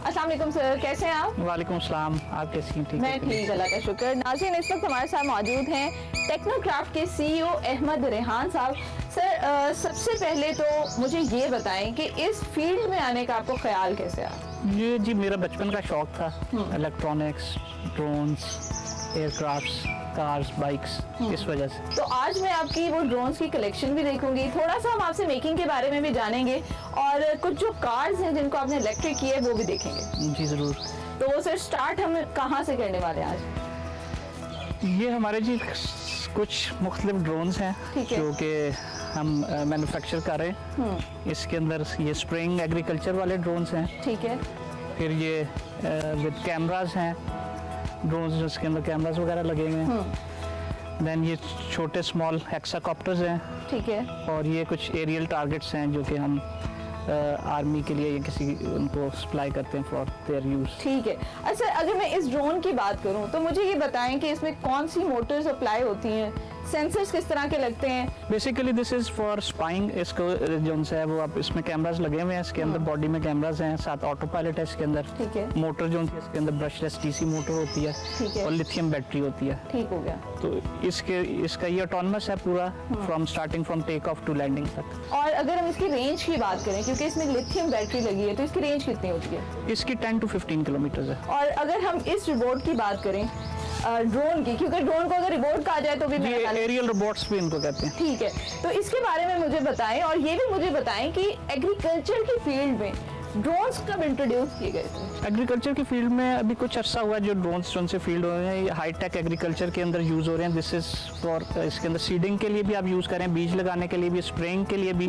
अस्सलाम वालेकुम सर, कैसे हैं आप? वालेकुम सलाम, आप कैसी हैं? ठीक मैं ठीक, अल्लाह का शुक्र। नाज़रीन, इस वक्त हमारे साथ मौजूद हैं टेक्नोक्राफ्ट के CEO अहमद रेहान साहब। सर, सबसे पहले तो मुझे ये बताएं कि इस फील्ड में आने का आपको ख्याल कैसे आया? ये जी मेरा बचपन का शौक था, electronics, drones, aircrafts, cars, bikes, इस वजह से। तो आज मैं आपकी वो ड्रोन्स की कलेक्शन भी देखूंगी, थोड़ा सा हम आपसे मेकिंग के बारे में भी जानेंगे और कुछ जो कार्स हैं जिनको आपने इलेक्ट्रिक किए वो भी देखेंगे। जी ज़रूर। तो सर, स्टार्ट हम कहाँ से करने वाले हैं आज? ये हमारे जी कुछ मुख्तलिफ ड्रोन्स हैं जो कि हम मैन्युफैक्चर कर रहे हैं। इसके अंदर ये स्प्रिंग एग्रीकल्चर वाले ड्रोन्स हैं। ठीक है। फिर ये विद कैमराज हैं ड्रोन्स, जिसके अंदर कैमराज वगैरह लगे हुए हैं। देन ये छोटे स्मॉल हेक्साकॉप्टर्स हैं। ठीक है। और ये कुछ एरियल टारगेट्स हैं जो कि हम आर्मी के लिए या किसी उनको सप्लाई करते हैं फॉर देयर यूज। ठीक है। अच्छा, अगर मैं इस ड्रोन की बात करूं तो मुझे ये बताएं कि इसमें कौन सी मोटर्स अप्लाई होती हैं, सेंसर्स किस तरह के लगते हैं? Basically this is for spying. इसको जो है वो आप इसमें कैमरास लगे हुए हैं, इसके अंदर बॉडी में कैमरास हैं, साथ ऑटो पायलट है इसके अंदर। ठीक है। मोटर जो है इसके अंदर ब्रशलेस डीसी मोटर होती है। ठीक है। और लिथियम बैटरी होती है। ठीक हो गया। तो इसका ये ऑटोनमस है पूरा, from starting from take off to landing तक। और अगर हम इसकी रेंज की बात करें, क्योंकि इसमें लिथियम बैटरी लगी है, तो इसकी रेंज कितनी होती है? इसकी 10 to 15 किलोमीटर है। और अगर हम इस रोबोट की बात करें, ड्रोन की, क्योंकि ड्रोन को अगर रोबोट कहा जाए तो भी एरियल रोबोट्स भी इनको कहते हैं। ठीक है। तो इसके बारे में मुझे बताएं और ये भी मुझे बताएं कि एग्रीकल्चर की फील्ड में ड्रोन्स कब इंट्रोड्यूस किए गए थे? एग्रीकल्चर की फील्ड में अभी कुछ अर्सा हुआ जो ड्रोन्स जो से फील्ड हो रहे हैं, ये हाई टेक एग्रीकल्चर के अंदर यूज़ हो रहे हैं। दिस इज़ फॉर इसके अंदर सीडिंग के लिए भी आप यूज़ करें, बीज लगाने के लिए भी, स्प्रेइंग के लिए भी,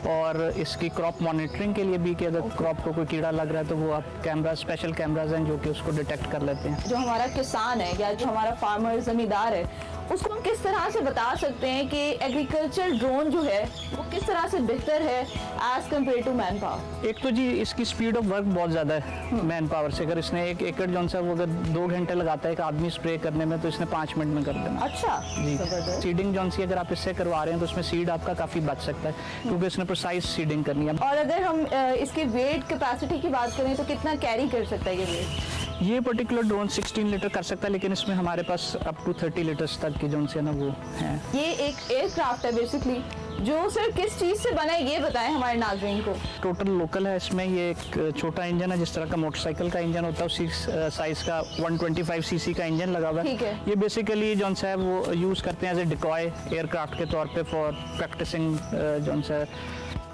और इसकी क्रॉप मॉनिटरिंग के लिए भी कि अगर क्रॉप को कोई कीड़ा लग रहा है तो वो आप कैमरा, स्पेशल कैमराज हैं जो कि उसको डिटेक्ट कर लेते हैं। जो हमारा किसान है या जो हमारा फार्मर ज़मींदार है, उसको हम किस तरह से बता सकते हैं कि एग्रीकल्चर ड्रोन जो है वो किस तरह से बेहतर है as compare to man power? एक तो जी इसकी स्पीड ऑफ वर्क बहुत ज़्यादा है मैन पावर से। अगर इसने 1 एकड़ जो है वो अगर 2 घंटे लगाता है एक आदमी स्प्रे करने में, तो इसने 5 मिनट में कर देना। अच्छा जी। सीडिंग जो सी अगर आप इससे करवा रहे हैं तो उसमें सीड आपका काफ़ी बच सकता है, क्योंकि इसने प्रिसाइज सीडिंग करनी है। और अगर हम इसकी वेट कैपेसिटी की बात करें तो कितना कैरी कर सकता है ये वेट? ये पर्टिकुलर ड्रोन 16 लीटर कर सकता है, लेकिन इसमें हमारे पास अप टू 30 लीटर्स तक की जो है ना वो है। ये एक एयरक्राफ्ट है बेसिकली, जो सर किस चीज़ से बना है ये बताएं हमारे नाज़रीन को। टोटल लोकल है इसमें। ये एक छोटा इंजन है, जिस तरह का मोटरसाइकिल का इंजन होता है उसी साइज का 125 सीसी का इंजन लगा हुआ है। ठीक है। ये बेसिकली जो है वो यूज़ करते हैं एज ए डिकॉय एयरक्राफ्ट के तौर पे फॉर प्रैक्टिसिंग, जो है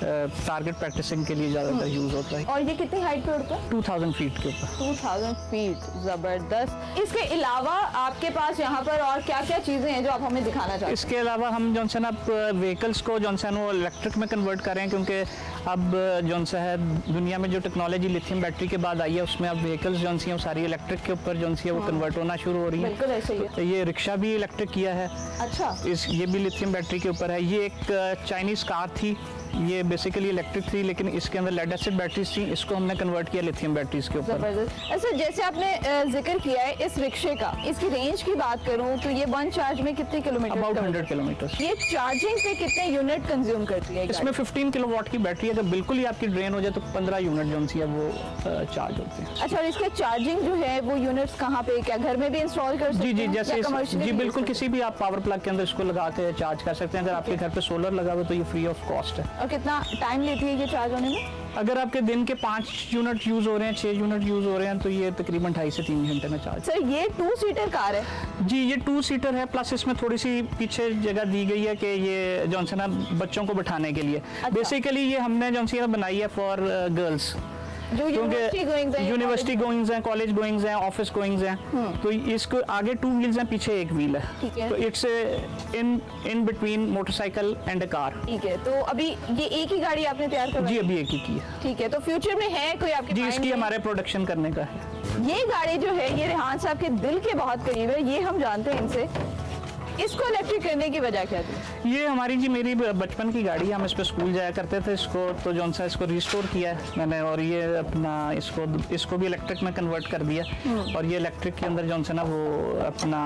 टारगेट प्रैक्टिसिंग के लिए ज़्यादातर यूज़ होता है। और ये कितनी हाइट पे उड़ता है? 2000 फीट के ऊपर। 2000 फीट, ज़बरदस्त। इसके अलावा आपके पास यहाँ पर और क्या क्या चीज़ें हैं जो आप हमें दिखाना चाहते हैं? इसके अलावा हम जो है ना व्हीकल्स को जो है वो इलेक्ट्रिक में कन्वर्ट करें, क्योंकि अब जो है दुनिया में जो टेक्नोलॉजी लिथियम बैटरी के बाद आई है उसमें अब व्हीकल्स जो हैं वो सारी इलेक्ट्रिक के ऊपर जो है वो कन्वर्ट होना शुरू हो रही है। बिल्कुल ऐसे ही है। ये रिक्शा भी इलेक्ट्रिक किया है। अच्छा। ये भी लिथियम बैटरी के ऊपर है। ये एक चाइनीज़ कार थी, ये बेसिकली इलेक्ट्रिक थी लेकिन इसके अंदर लेड एसिड बैटरीज थी, इसको हमने कन्वर्ट किया लिथियम बैटरीज के ऊपर। जबरदस्त। अच्छा, जैसे आपने जिक्र किया है इस रिक्शे का, इसकी रेंज की बात करूं तो ये वन चार्ज में कितने किलोमीटर? About 100 kilometre. ये चार्जिंग पे कितने यूनिट कंज्यूम करती है? इसमें 15 किलोवाट की बैटरी है। अगर बिल्कुल ही आपकी ड्रेन हो जाए तो 15 यूनिट जो है वो चार्ज होते हैं। अच्छा, और इसके चार्जिंग जो है वो यूनिट्स कहाँ पे, क्या घर में भी इंस्टॉल कर सकते हैं? जी, जैसे जी बिल्कुल, किसी भी आप पावर प्लग के अंदर इसको लगा के चार्ज कर सकते हैं। अगर आपके घर पे सोलर लगा हुआ तो ये फ्री ऑफ कॉस्ट है। और कितना टाइम लेती है ये चार्ज होने में? अगर आपके दिन के 5 यूनिट यूज़ हो रहे हैं, 6 यूनिट यूज़ हो रहे हैं, तो ये तकरीबन 2.5 से 3 घंटे में चार्ज। सर, ये 2 सीटर कार है? जी, ये 2 सीटर है, प्लस इसमें थोड़ी सी पीछे जगह दी गई है कि ये जो है ना बच्चों को बिठाने के लिए। अच्छा। बेसिकली ये हमने जो है बनाई है फॉर गर्ल्स, जो यूनिवर्सिटी गोइंग्स हैं, कॉलेज गोइंग्स हैं, ऑफिस गोइंग्स हैं। तो इसको आगे 2 व्हील्स हैं, पीछे 1 व्हील है। तो it's in between motorcycle and a car. ठीक है। तो अभी ये एक ही गाड़ी आपने तैयार करवाई? जी, अभी एक ही की है। ठीक है। तो फ्यूचर में है कोई आपके? जी, इसकी हमारे प्रोडक्शन करने का है। ये गाड़ी जो है ये रेहान साहब के दिल के बहुत करीब है, ये हम जानते हैं इनसे। इसको इलेक्ट्रिक करने की वजह क्या थी? ये हमारी जी मेरी बचपन की गाड़ी है, हम इस पे स्कूल जाया करते थे। इसको तो जो सा इसको रिस्टोर किया है मैंने, और ये अपना इसको भी इलेक्ट्रिक में कन्वर्ट कर दिया। और ये इलेक्ट्रिक के अंदर जो है ना वो अपना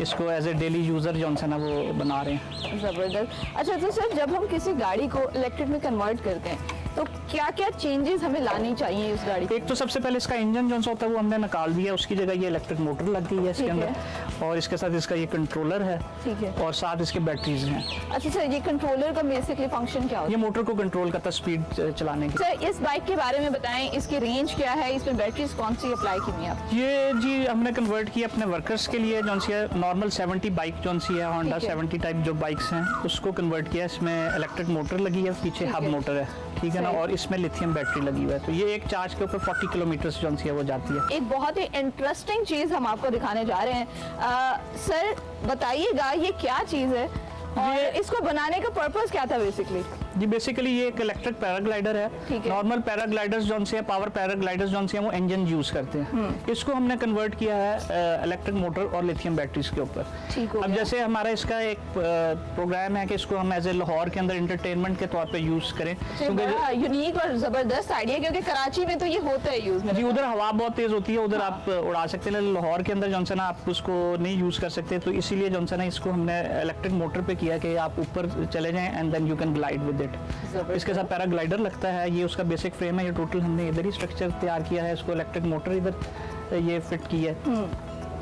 इसको एज ए डेली यूज़र जो है ना वो बना रहे हैं। ज़बरदस्त। अच्छा, तो सर जब हम किसी गाड़ी को इलेक्ट्रिक में कन्वर्ट करते हैं तो क्या क्या चेंजेस हमें लानी चाहिए इस गाड़ी? एक तो सबसे पहले इसका इंजन जो होता है वो हमने निकाल दिया, उसकी जगह ये इलेक्ट्रिक मोटर लग गई है इसके अंदर, और इसके साथ इसका ये कंट्रोलर है, ठीक है, और साथ इसके बैटरीज हैं। अच्छा सर, ये कंट्रोलर का बेसिकली फंक्शन क्या होता है? ये मोटर को कंट्रोल करता है स्पीड चलाने की। सर इस बाइक के बारे में बताएं, इसकी रेंज क्या है, इसमें बैटरीज कौन सी अप्लाई की है? ये जी हमने कन्वर्ट किया अपने वर्कर्स के लिए, जो सी है नॉर्मल 70 बाइक जो सी है होंडा 70 टाइप जो बाइक्स हैं उसको कन्वर्ट किया। इसमें इलेक्ट्रिक मोटर लगी है, पीछे हब मोटर है, ठीक है ना, और इसमें लिथियम बैटरी लगी हुई है। तो ये एक चार्ज के ऊपर 40 किलोमीटर जो सी है वो जाती है। एक बहुत ही इंटरेस्टिंग चीज हम आपको दिखाने जा रहे हैं। सर बताइएगा ये क्या चीज है और इसको बनाने का पर्पस क्या था बेसिकली? जी बेसिकली ये एक इलेक्ट्रिक पैराग्लाइडर है। नॉर्मल पैराग्लाइडर्स जो से पावर पैराग्लाइडर्स जो से वो इंजन यूज करते हैं, इसको हमने कन्वर्ट किया है इलेक्ट्रिक मोटर और लिथियम बैटरीज के ऊपर। अब जैसे हमारा इसका एक प्रोग्राम है कि इसको हम एज ए लाहौर के अंदर एंटरटेनमेंट के तौर पे यूज करें, क्योंकि यूनिक और जबरदस्त आइडिया, क्योंकि कराची में तो ये होता है यूज में। जी उधर हवा बहुत तेज होती है, उधर आप उड़ा सकते हैं, लाहौर के अंदर जो है ना आप उसको नहीं यूज कर सकते, तो इसीलिए जो है ना इसको हमने इलेक्ट्रिक मोटर पे किया कि आप ऊपर चले जाएं and then you can glide with it. इसके साथ पैराग्लाइडर लगता है, ये उसका बेसिक फ्रेम है। ये टोटल हमने इधर ही स्ट्रक्चर तैयार किया है, इसको इलेक्ट्रिक मोटर इधर ये फिट की है।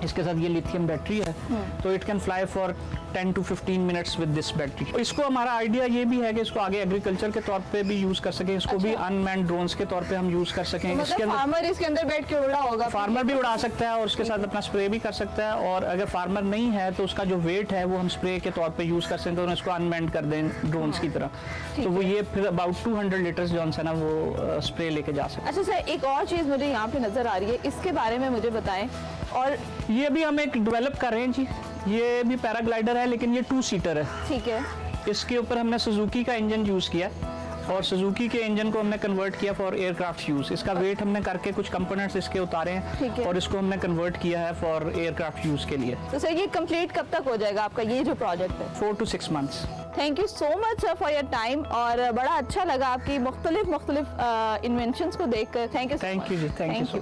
इसके साथ ये लिथियम बैटरी है, तो it can fly for 10 to 15 minutes with this battery. इसको हमारा आइडिया ये भी है कि इसको आगे एग्रीकल्चर के तौर पे भी यूज कर सकें, इसको भी अनमैन्ड ड्रोन्स के तौर पे हम यूज कर सकें। तो इसके अंदर फार्मर इसके अंदर बैठ के उड़ा होगा, फार्मर भी उड़ा सकता है और उसके साथ अपना स्प्रे भी कर सकता है, और अगर फार्मर नहीं है तो उसका जो वेट है वो हम स्प्रे के तौर पे यूज कर सकते हैं, इसको अनमैन्ड कर दें ड्रोन्स की तरह, तो वो ये फिर अबाउट 200 लीटर्स जो है ना वो स्प्रे लेके जा सकते हैं। अच्छा सर, एक और चीज मुझे यहाँ पे नजर आ रही है, इसके बारे में मुझे बताएं। और ये भी हम एक डेवलप कर रहे हैं जी, ये भी पैराग्लाइडर है लेकिन ये 2 सीटर है, ठीक है। इसके ऊपर हमने सुजुकी का इंजन यूज किया और सुजुकी के इंजन को हमने कन्वर्ट किया फॉर एयरक्राफ्ट यूज। इसका वेट हमने करके कुछ कंपोनेंट्स इसके उतारे हैं और इसको हमने कन्वर्ट किया है फॉर एयरक्राफ्ट यूज के लिए। तो सर ये कंप्लीट कब तक हो जाएगा आपका ये जो प्रोजेक्ट है? 4 to 6 months। Thank you so much sir for your time, और बड़ा अच्छा लगा आपकी मुख्तलिफ इन्वेंशंस को देखकर। थैंक यू जी, थैंक यू।